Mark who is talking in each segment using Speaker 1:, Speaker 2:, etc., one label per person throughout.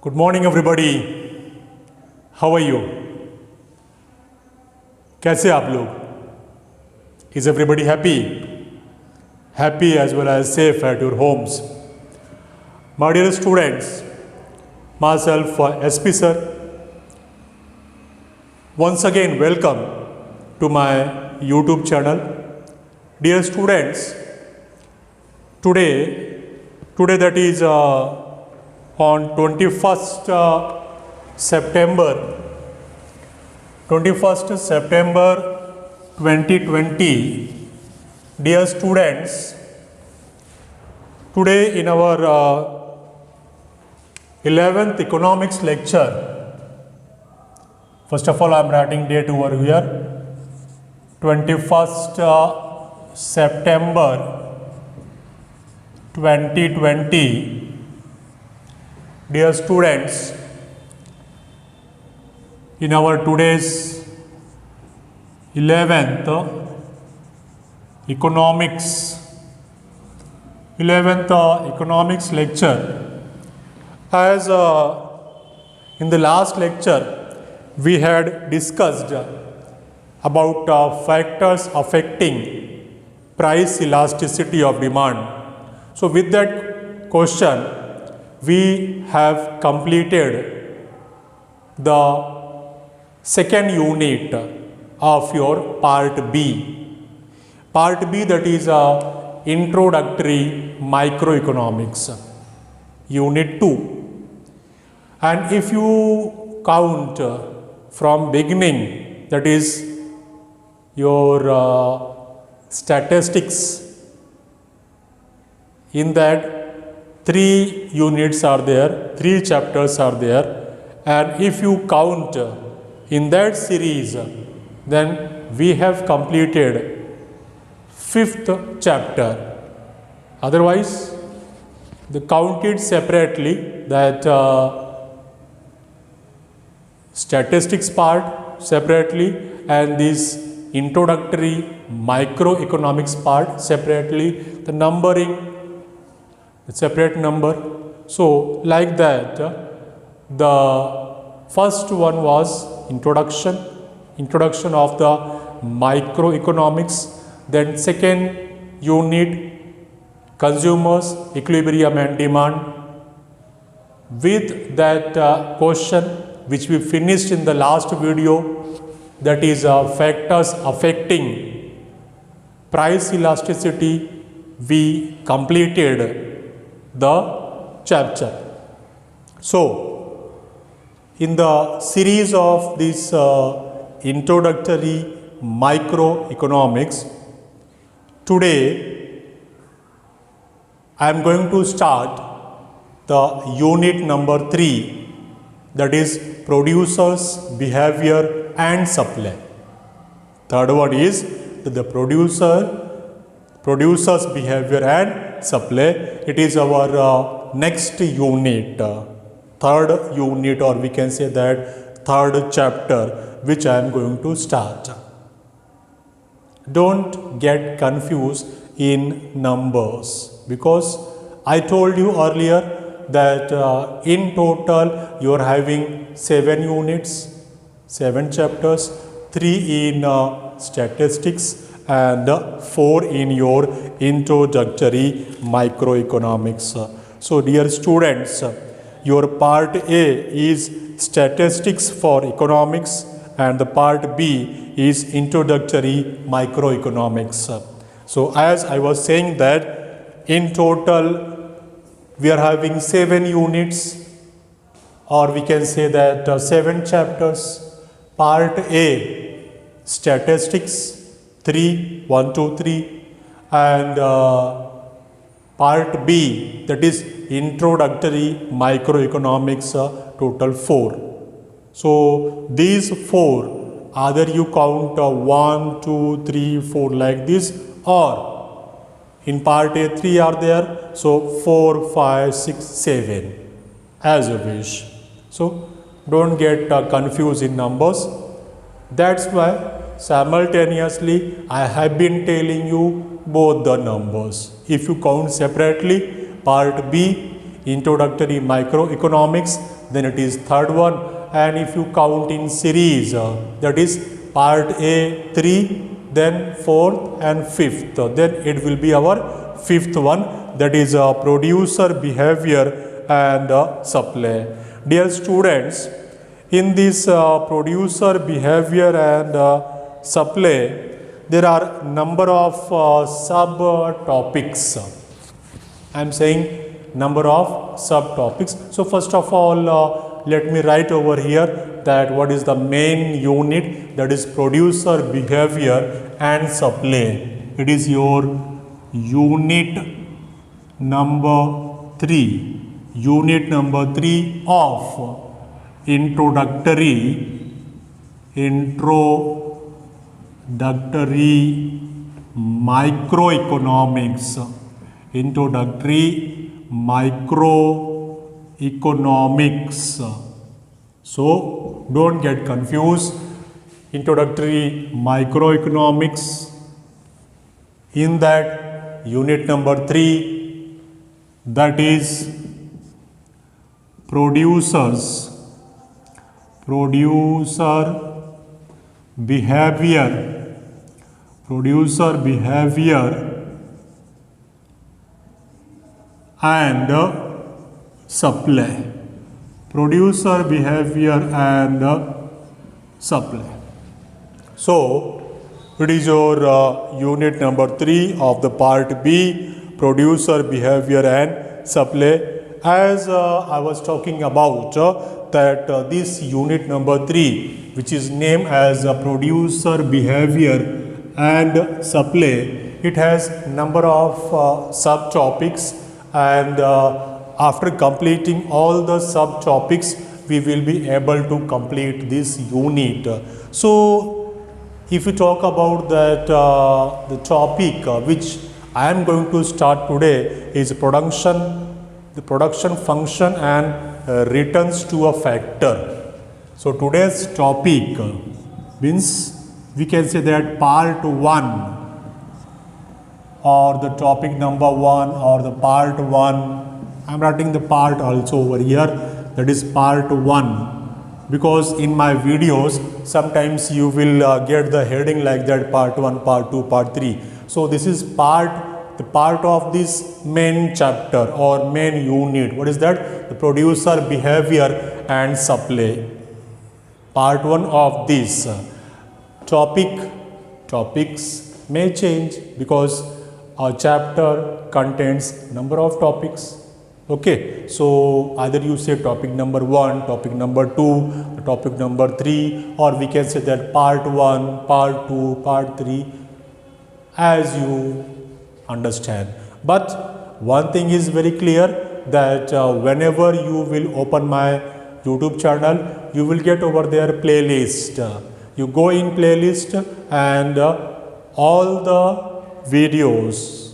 Speaker 1: Good morning everybody. How are you? कैसे आप लोग? Is everybody happy? Happy as well as safe at your homes. My dear students, myself SP sir, once again welcome to my YouTube channel. Dear students, today that is on 21st September 2020. Dear students, today in our 11th economics lecture, first of all I am writing date over here, 21st September 2020. Dear students, in our today's 11th economics lecture, as in the last lecture we had discussed about factors affecting price elasticity of demand. So with that question, we have completed the second unit of your part B. Part B, that is introductory microeconomics, unit 2. And if you count from beginning, that is your statistics, in that 3 units are there, 3 chapters are there, and if you count in that series, then we have completed 5th chapter. Otherwise, the counted separately, that statistics part separately and this introductory microeconomics part separately, the numbering separate number. So like that, the first one was introduction of the microeconomics, then second unit consumers, equilibrium and demand, with that question which we finished in the last video, that is factors affecting price elasticity. We completed the chapter. So in the series of this introductory microeconomics, today I am going to start the unit number 3, that is producers, behavior and supply. Third one is the producers, behavior and supply. It is our next unit, third unit, or we can say that third chapter, which I am going to start. Don't get confused in numbers, because I told you earlier that in total you are having 7 units, 7 chapters, 3 in statistics and 4 in your introductory microeconomics. So dear students, your part A is statistics for economics and the part B is introductory microeconomics. So as I was saying that in total we are having 7 units, or we can say that 7 chapters. Part A, statistics, 3, 1, 2, 3, and part B, that is introductory microeconomics, total 4. So these 4, either you count 1, 2, 3, 4 like this, or in part A 3 are there, so 4, 5, 6, 7 as you wish. So don't get confused in numbers. That's why simultaneously I have been telling you both the numbers. If you count separately, part B introductory microeconomics, then it is third one, and if you count in series, that is part A 3, then fourth and fifth, then it will be our fifth one, that is producer behavior and supply. Dear students, in this producer behavior and supply, there are number of subtopics. I am saying number of subtopics. So first of all, let me write over here that what is the main unit, that is producer behavior and supply. It is your unit number 3. Unit number 3 of introductory microeconomics. Introductory microeconomics. So don't get confused. Introductory microeconomics. In that unit number 3, that is producer behavior and supply. Producer behavior and supply. So it is your unit number 3 of the part B, producer behavior and supply. As I was talking about that this unit number 3, which is named as producer behavior and supply, it has number of subtopics, and after completing all the subtopics, we will be able to complete this unit. So if we talk about that the topic which I am going to start today is the production function and returns to a factor. So today's topic means we can say that part 1 or the topic number 1 or the part 1. I am writing the part also over here, that is part 1, because in my videos sometimes you will get the heading like that, part 1, part 2, part 3. So this is the part of this main chapter or main unit. What is that? The producer behavior and supply. Part 1 of this topics may change because a chapter contains number of topics. Okay, so either you say topic number 1, topic number 2, topic number 3, or we can say that part 1, part 2, part 3, as you understand. But one thing is very clear, that whenever you will open my YouTube channel, you will get over there playlist. You go in playlist and all the videos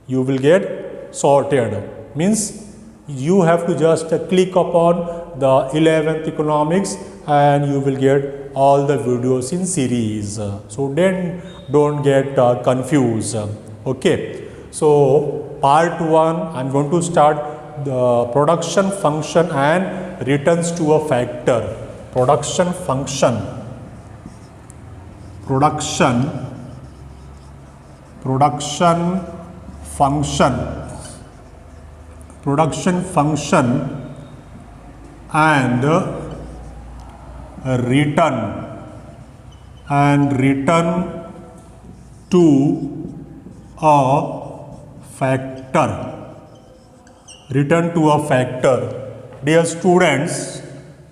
Speaker 1: you will get sorted. Means you have to just click upon the 11th economics and you will get all the videos in series. So then don't get confused. Okay, so part 1 I am going to start the production function and returns to a factor. Production function and return to a factor. Dear students,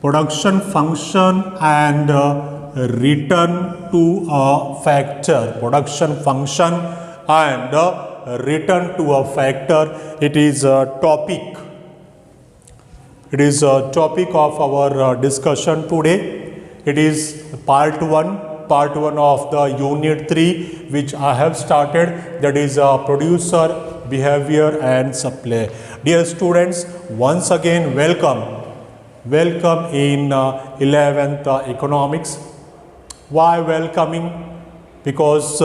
Speaker 1: production function and return to a factor. Production function and return to a factor. It is a topic. It is a topic of our discussion today. It is part 1 of the unit 3 which I have started, that is producer behavior and supply. Dear students, once again welcome in 11th economics. Why welcoming? Because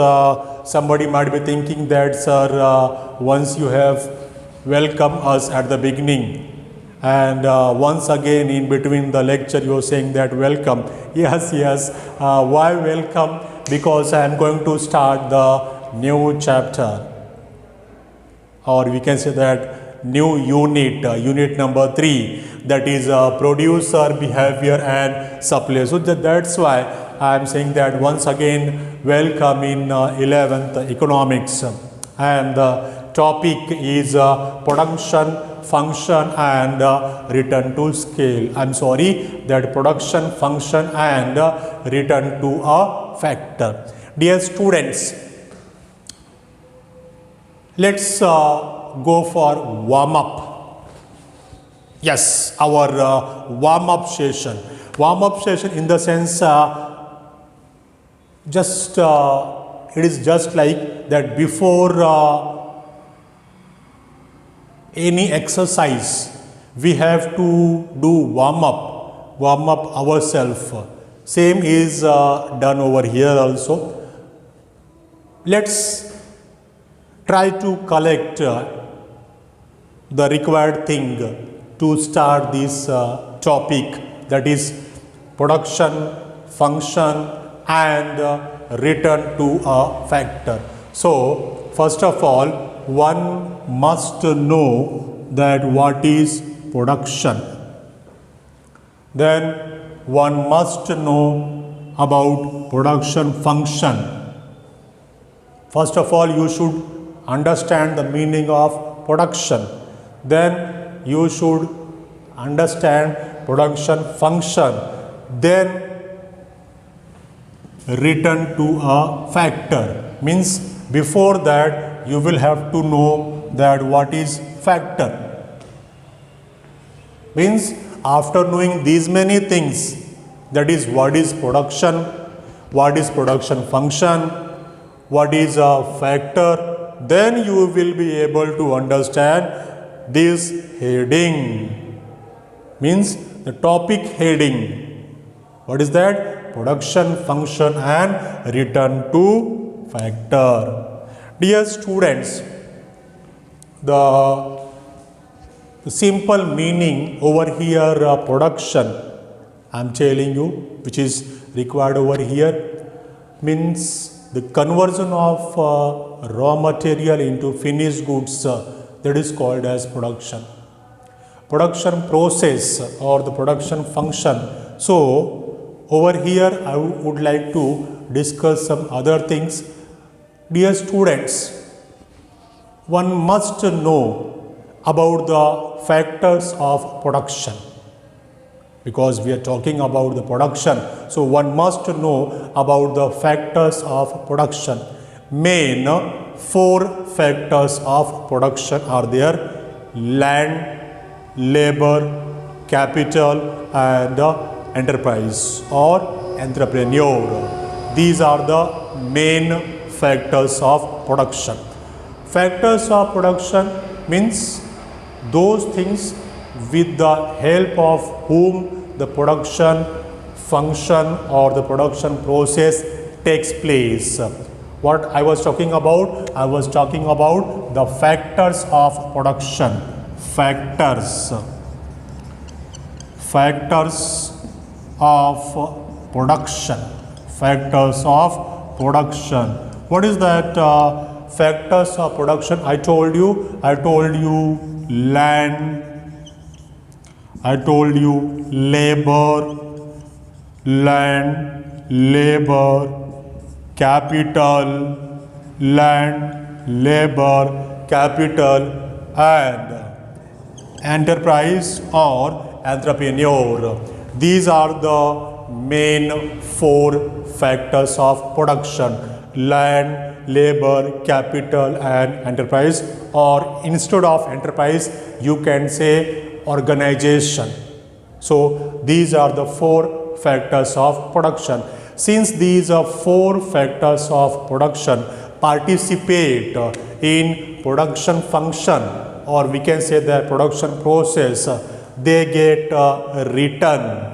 Speaker 1: somebody might be thinking that, sir, once you have welcomed us at the beginning And once again in between the lecture you are saying that welcome. Yes, why welcome? Because I am going to start the new chapter, or we can say that new unit, unit number 3, that is producer, behavior and supply. So that's why I am saying that once again welcome in 11th economics, and the topic is production function and return to scale. I am sorry, that production function and return to a factor. Dear students, let's go for warm up. Yes, our warm up session. Warm up session in the sense it is just like that before any exercise we have to do warm up ourselves. Same is done over here also. Let's try to collect the required thing to start this topic, that is production function and return to a factor. So first of all, one must know that what is production. Then one must know about production function. First of all, you should understand the meaning of production. Then you should understand production function. Then return to a factor. Means before that you will have to know that what is factor. Means after knowing these many things, that is what is production, what is production function, what is a factor, then you will be able to understand this heading. Means the topic heading. What is that? Production function and return to factor. Dear students, the simple meaning over here, production, I am telling you, which is required over here, means the conversion of raw material into finished goods, that is called as production. Production process or the production function. So over here I would like to discuss some other things. Dear students, one must know about the factors of production, because we are talking about the production. So one must know about the factors of production. Main 4 factors of production are there: land, labor, capital and enterprise or entrepreneur. These are the main factors of production. Factors of production means those things with the help of whom the production function or the production process takes place. What I was talking about? I was talking about the factors of production. Factors of production. Factors of production. What is that factors of production? I told you land, I told you labor, capital, and enterprise or entrepreneur. These are the main 4 factors of production: land, labor, capital and enterprise, or instead of enterprise you can say organization. So these are the 4 factors of production. Since these are 4 factors of production participate in production function, or we can say the production process, they get written.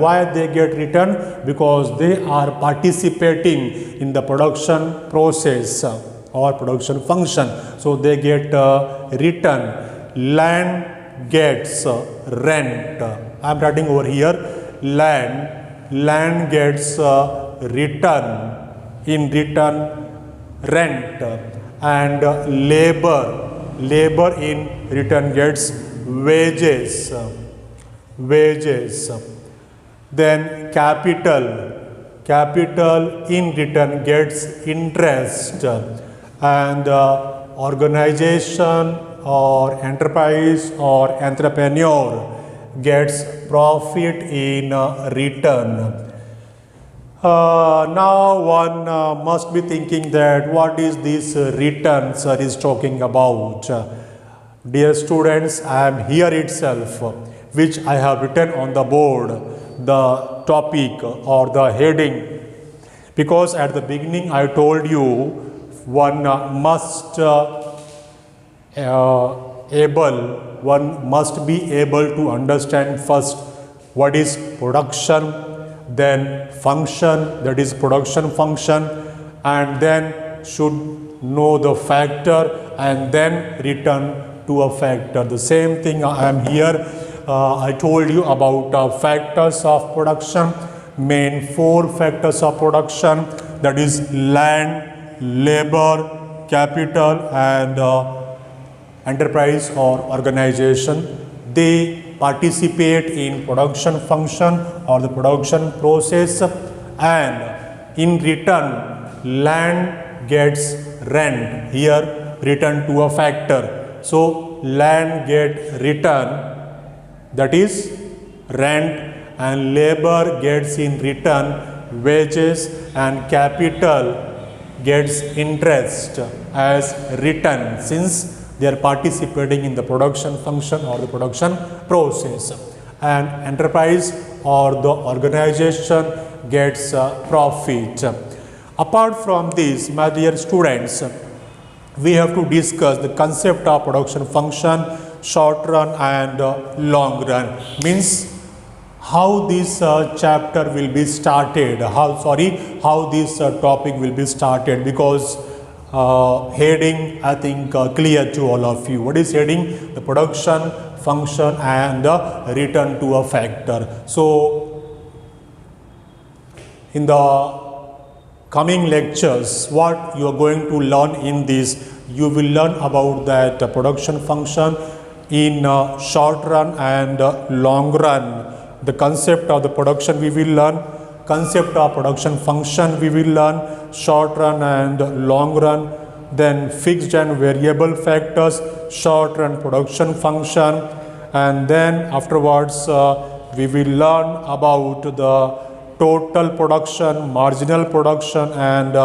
Speaker 1: Why they get written? Because they are participating in the production process or production function. So they get written. land gets rent. I am writing over here land gets return, in return rent, and labor in return gets wages. Then capital in return gets interest, and organization or enterprise or entrepreneur gets profit in return. Now one must be thinking that what is this return sir is talking about. Dear students, I am here itself, which I have written on the board, the topic or the heading, because at the beginning I told you one must be able to understand first what is production, then function, that is production function, and then should know the factor and then return to a factor. The same thing I am here. I told you about factors of production, main 4 factors of production, that is land, labor, capital, and enterprise or organization. They participate in production function or the production process, and in return land gets rent, here return to a factor. So land get return, that is rent, and labor gets in return wages, and capital gets interest as return, since they are participating in the production function or the production process, and enterprise or the organization gets profit. Apart from this, my dear students, we have to discuss the concept of production function, short run and long run. Means how this chapter will be started, how this topic will be started, because heading I think clear to all of you. What is heading? The production function and the return to a factor. So in the coming lectures, what you are going to learn in this, you will learn about that production function in short run and long run. The concept of the production we will learn, concept of production function we will learn, short run and long run, then fixed and variable factors, short run production function, and then afterwards we will learn about the total production, marginal production, and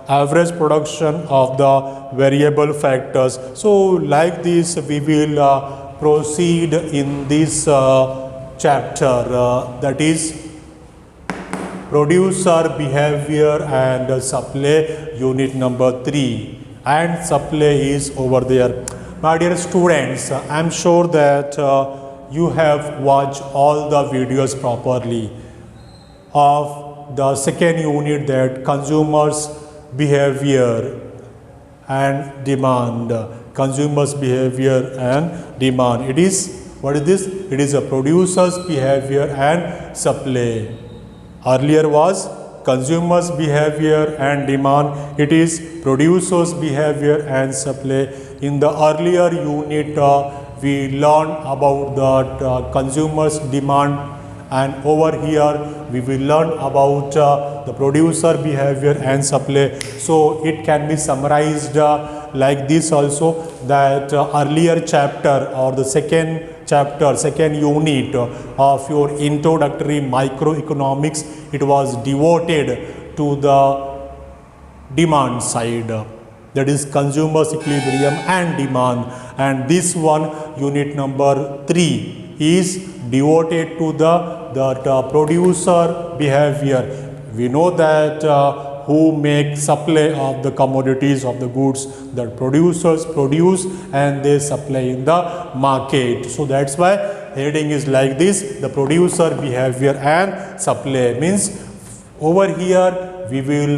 Speaker 1: average production of the variable factors. So like this we will proceed in this chapter, that is producer behavior and supply, unit number 3, and supply is over there. My dear students, I am sure that you have watched all the videos properly of the second unit, that consumers behavior and demand. Consumers behavior and demand. It is, what is this? It is a producer's behavior and supply. Earlier was consumers behavior and demand. It is producers behavior and supply. In the earlier unit we learned about the consumers demand, and over here we will learn about the producer behavior and supply. So it can be summarized like this also, that earlier chapter or the second chapter, second unit of your introductory microeconomics, it was devoted to the demand side, that is consumers equilibrium and demand, and this one, unit number 3, is devoted to the producer behavior. We know that who make supply of the commodities of the goods, that producers produce and they supply in the market. So that's why heading is like this, the producer behavior and supply. Means over here we will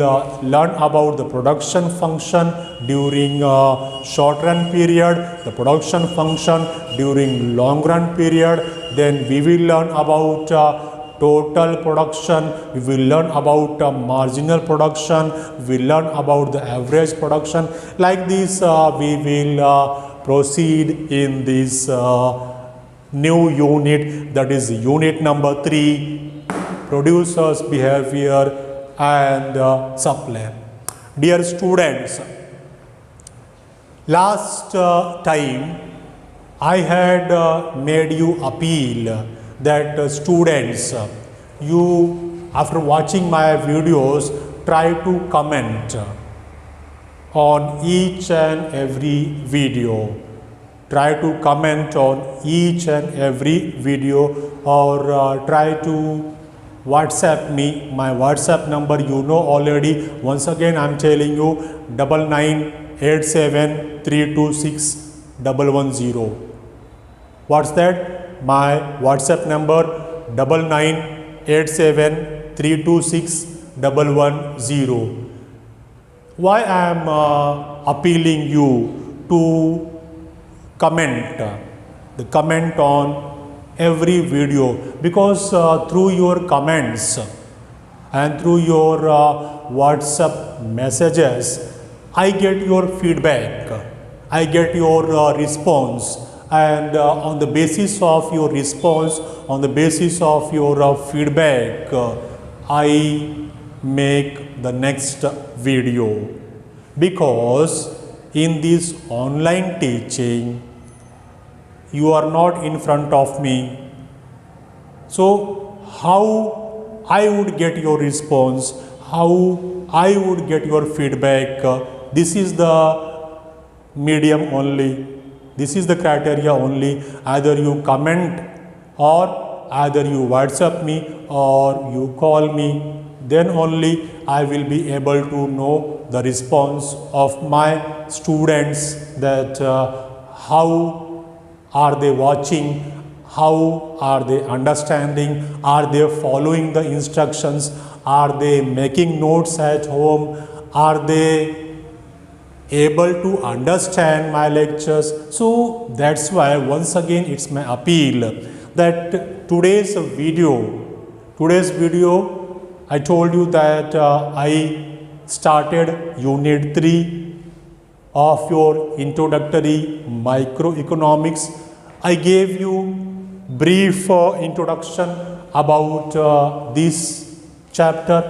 Speaker 1: learn about the production function during short run period, the production function during long run period. Then we will learn about total production, we will learn about marginal production, we will learn about the average production. Like this, we will proceed in this new unit, that is unit number 3, producers behavior and supply. Dear students, last time I had made you appeal that students, you after watching my videos try to comment on each and every video. Try to comment on each and every video, or try to WhatsApp me. My WhatsApp number you know already. Once again I am telling you, 9987326110. What's that? My WhatsApp number 9987326110. Why I am appealing you to comment on every video? Because through your comments and through your WhatsApp messages, I get your feedback, I get your response, and on the basis of your response, on the basis of your feedback, I make the next video. Because in this online teaching, you are not in front of me. So how I would get your response, how I would get your feedback? This is the medium only. This is the criteria only. Either you comment, or either you WhatsApp me, or you call me. Then only I will be able to know the response of my students, that how are they watching, how are they understanding, are they following the instructions, are they making notes at home, are they able to understand my lectures. So that's why once again it's my appeal that today's video I told you that I started unit 3 of your introductory microeconomics. I gave you brief introduction about this chapter.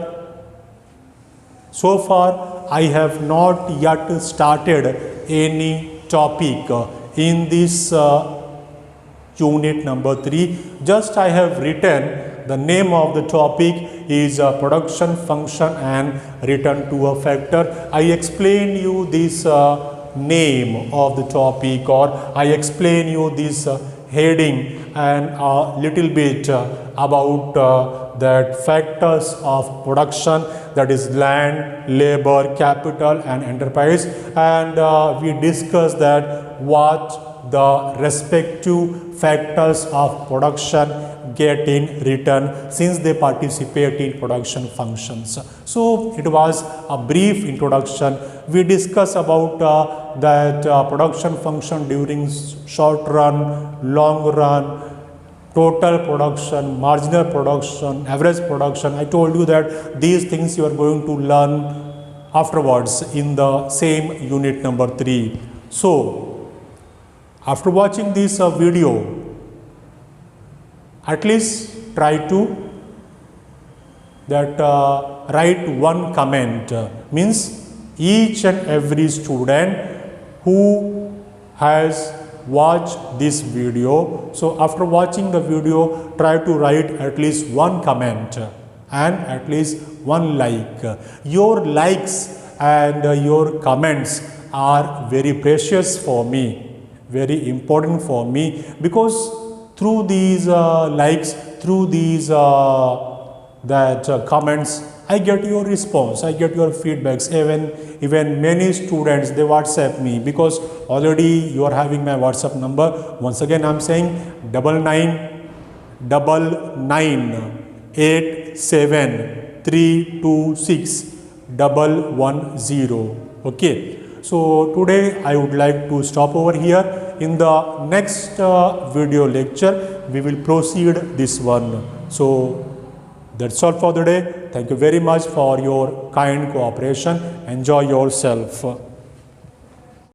Speaker 1: So far I have not yet started any topic in this unit number 3. Just I have written the name of the topic is production function and return to a factor. I explain you this name of the topic, or I explain you this heading and a little bit about that factors of production, that is land, labor, capital and enterprise, and we discuss that what the respective factors of production get in return since they participate in production functions. So it was a brief introduction. We discuss about that production function during short run, long run, total production, marginal production, average production. I told you that these things you are going to learn afterwards in the same unit number 3. So after watching this video, at least try to that write one comment. Means each and every student who has watched this video, so after watching the video, try to write at least one comment and at least one like. Your likes and your comments are very precious for me, very important for me, because through these likes, through these comments, I get your response, I get your feedbacks. Even many students, they WhatsApp me, because already you are having my WhatsApp number. Once again I am saying 999987326110. 110. Okay. So today I would like to stop over here. In the next video lecture, we will proceed this one. So that's all for the day. Thank you very much for your kind cooperation. Enjoy yourself.